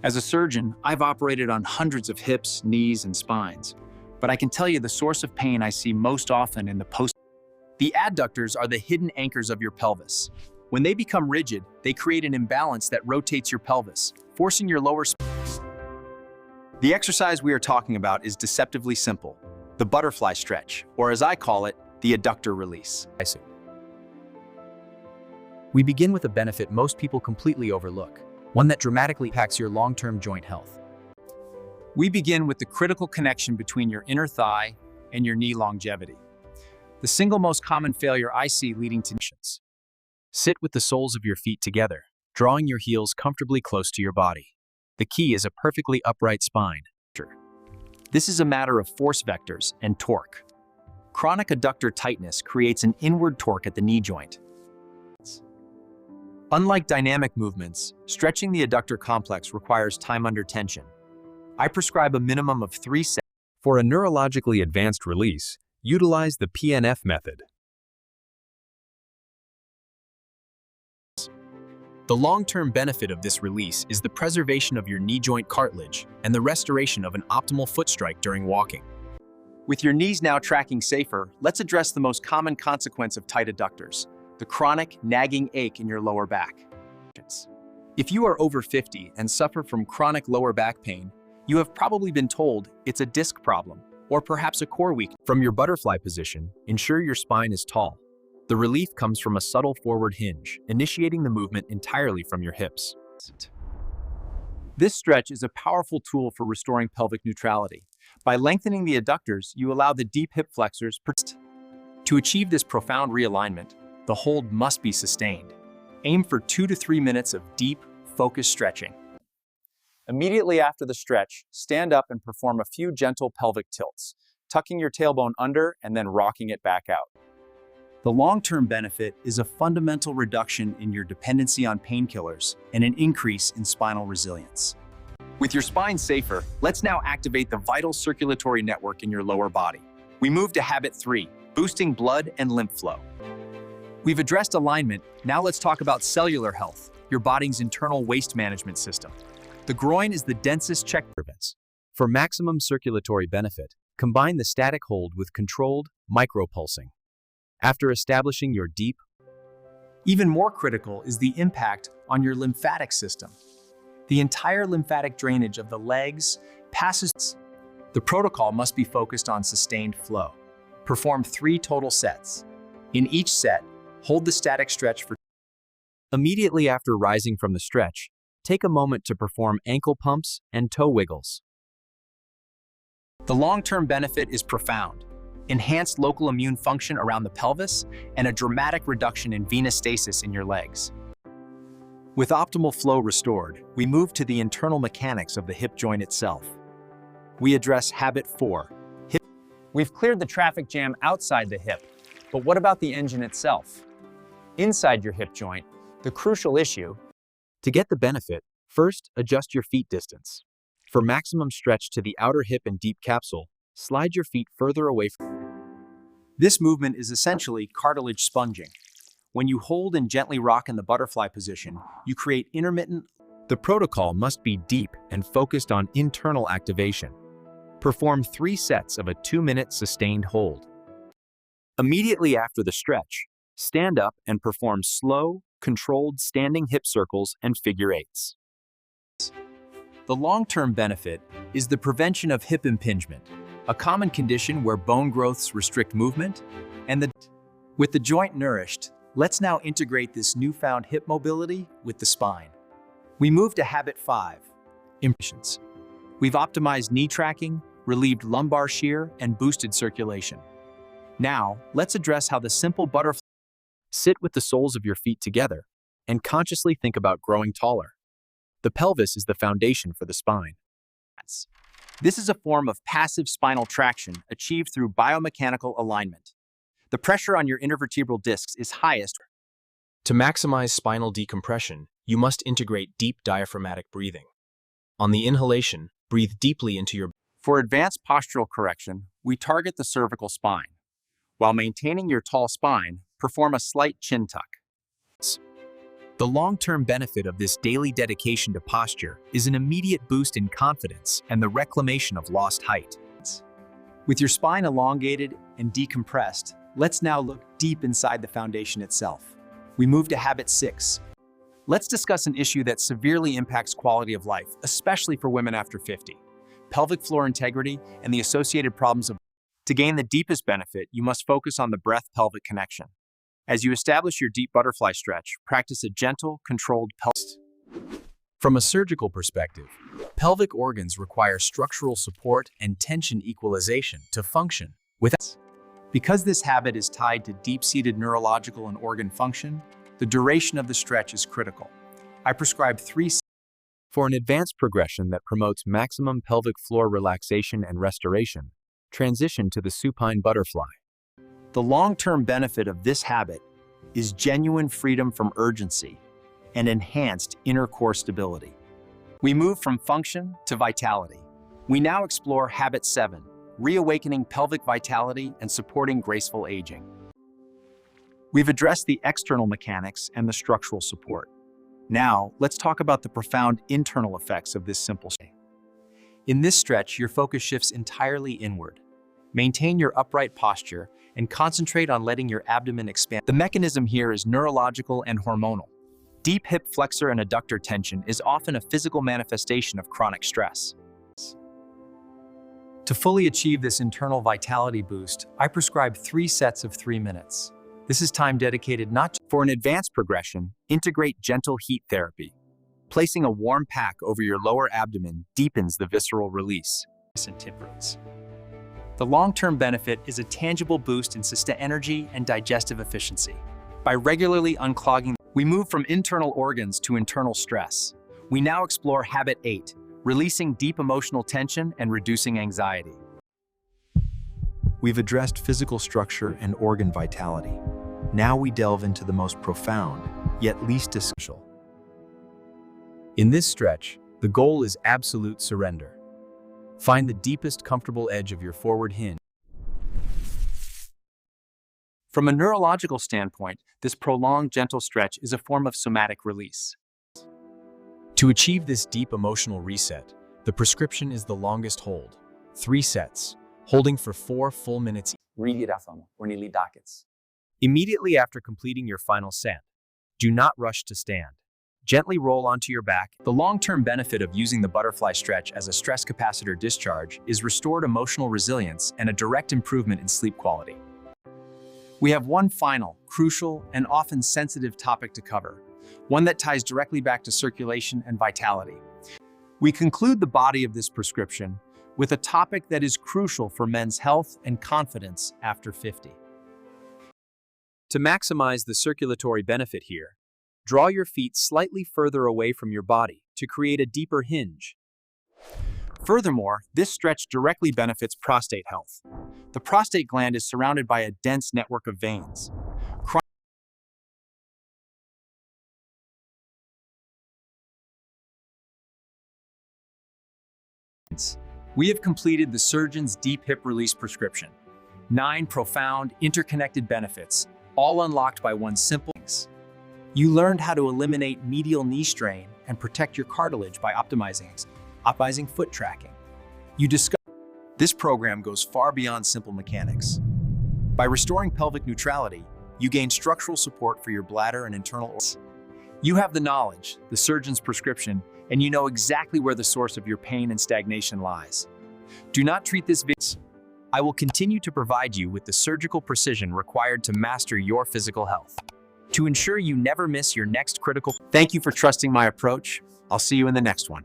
As a surgeon, I've operated on hundreds of hips, knees, and spines. But I can tell you the source of pain I see most often in the post. The adductors are the hidden anchors of your pelvis. When they become rigid, they create an imbalance that rotates your pelvis, forcing your lower spine. The exercise we are talking about is deceptively simple: the butterfly stretch, or as I call it, the adductor release. We begin with a benefit most people completely overlook, one that dramatically impacts your long-term joint health. We begin with the critical connection between your inner thigh and your knee longevity. The single most common failure I see leading to nations. Sit with the soles of your feet together, drawing your heels comfortably close to your body. The key is a perfectly upright spine. This is a matter of force vectors and torque. Chronic adductor tightness creates an inward torque at the knee joint. Unlike dynamic movements, stretching the adductor complex requires time under tension. I prescribe a minimum of 3 seconds. For a neurologically advanced release, utilize the PNF method. The long-term benefit of this release is the preservation of your knee joint cartilage and the restoration of an optimal foot strike during walking. With your knees now tracking safer, let's address the most common consequence of tight adductors: the chronic, nagging ache in your lower back. If you are over 50 and suffer from chronic lower back pain, you have probably been told it's a disc problem, or perhaps a core weakness. From your butterfly position, ensure your spine is tall. The relief comes from a subtle forward hinge, initiating the movement entirely from your hips. This stretch is a powerful tool for restoring pelvic neutrality. By lengthening the adductors, you allow the deep hip flexors. To achieve this profound realignment, the hold must be sustained. Aim for 2 to 3 minutes of deep, focused stretching. Immediately after the stretch, stand up and perform a few gentle pelvic tilts, tucking your tailbone under and then rocking it back out. The long-term benefit is a fundamental reduction in your dependency on painkillers and an increase in spinal resilience. With your spine safer, let's now activate the vital circulatory network in your lower body. We move to habit 3, boosting blood and lymph flow. We've addressed alignment, now let's talk about cellular health, your body's internal waste management system. The groin is the densest check. For maximum circulatory benefit, combine the static hold with controlled micropulsing. After establishing your deep, even more critical is the impact on your lymphatic system. The entire lymphatic drainage of the legs passes. The protocol must be focused on sustained flow. Perform 3 total sets. In each set, hold the static stretch for. Immediately after rising from the stretch, take a moment to perform ankle pumps and toe wiggles. The long-term benefit is profound. Enhanced local immune function around the pelvis and a dramatic reduction in venous stasis in your legs. With optimal flow restored, we move to the internal mechanics of the hip joint itself. We address habit 4, hip. We've cleared the traffic jam outside the hip, but what about the engine itself? Inside your hip joint, the crucial issue. To get the benefit, first adjust your feet distance. For maximum stretch to the outer hip and deep capsule, slide your feet further away from. This movement is essentially cartilage sponging. When you hold and gently rock in the butterfly position, you create intermittent. The protocol must be deep and focused on internal activation. Perform 3 sets of a 2-minute sustained hold. Immediately after the stretch, stand up and perform slow, controlled standing hip circles and figure 8s. The long-term benefit is the prevention of hip impingement, a common condition where bone growths restrict movement, and with the joint nourished, let's now integrate this newfound hip mobility with the spine. We move to habit 5, impatience. We've optimized knee tracking, relieved lumbar shear, and boosted circulation. Now, let's address how the simple butterfly. Sit with the soles of your feet together and consciously think about growing taller. The pelvis is the foundation for the spine. This is a form of passive spinal traction achieved through biomechanical alignment. The pressure on your intervertebral discs is highest. To maximize spinal decompression, you must integrate deep diaphragmatic breathing. On the inhalation, breathe deeply into your. For advanced postural correction, we target the cervical spine. While maintaining your tall spine, perform a slight chin tuck. The long-term benefit of this daily dedication to posture is an immediate boost in confidence and the reclamation of lost height. With your spine elongated and decompressed, let's now look deep inside the foundation itself. We move to habit 6. Let's discuss an issue that severely impacts quality of life, especially for women after 50. Pelvic floor integrity and the associated problems of. To gain the deepest benefit, you must focus on the breath-pelvic connection. As you establish your deep butterfly stretch, practice a gentle, controlled pelvic. From a surgical perspective, pelvic organs require structural support and tension equalization to function. Because this habit is tied to deep-seated neurological and organ function, the duration of the stretch is critical. I prescribe 3. For an advanced progression that promotes maximum pelvic floor relaxation and restoration, transition to the supine butterfly. The long-term benefit of this habit is genuine freedom from urgency and enhanced inner core stability. We move from function to vitality. We now explore habit 7, reawakening pelvic vitality and supporting graceful aging. We've addressed the external mechanics and the structural support. Now, let's talk about the profound internal effects of this simple stretch. In this stretch, your focus shifts entirely inward. Maintain your upright posture and concentrate on letting your abdomen expand. The mechanism here is neurological and hormonal. Deep hip flexor and adductor tension is often a physical manifestation of chronic stress. To fully achieve this internal vitality boost, I prescribe 3 sets of 3 minutes. This is time dedicated not to. For an advanced progression, integrate gentle heat therapy. Placing a warm pack over your lower abdomen deepens the visceral release. The long-term benefit is a tangible boost in sustained energy and digestive efficiency. By regularly unclogging, we move from internal organs to internal stress. We now explore habit 8, releasing deep emotional tension and reducing anxiety. We've addressed physical structure and organ vitality. Now we delve into the most profound, yet least essential. In this stretch, the goal is absolute surrender. Find the deepest comfortable edge of your forward hinge. From a neurological standpoint, this prolonged gentle stretch is a form of somatic release. To achieve this deep emotional reset, the prescription is the longest hold, 3 sets, holding for 4 full minutes. Immediately after completing your final set, do not rush to stand. Gently roll onto your back. The long-term benefit of using the butterfly stretch as a stress capacitor discharge is restored emotional resilience and a direct improvement in sleep quality. We have one final, crucial, and often sensitive topic to cover, one that ties directly back to circulation and vitality. We conclude the body of this prescription with a topic that is crucial for men's health and confidence after 50. To maximize the circulatory benefit here, draw your feet slightly further away from your body to create a deeper hinge. Furthermore, this stretch directly benefits prostate health. The prostate gland is surrounded by a dense network of veins. We have completed the surgeon's deep hip release prescription. 9 profound, interconnected benefits, all unlocked by one simple thing. You learned how to eliminate medial knee strain and protect your cartilage by optimizing foot tracking. You discovered this program goes far beyond simple mechanics. By restoring pelvic neutrality, you gain structural support for your bladder and internal organs. You have the knowledge, the surgeon's prescription, and you know exactly where the source of your pain and stagnation lies. Do not treat this video. I will continue to provide you with the surgical precision required to master your physical health. To ensure you never miss your next critical. Thank you for trusting my approach. I'll see you in the next one.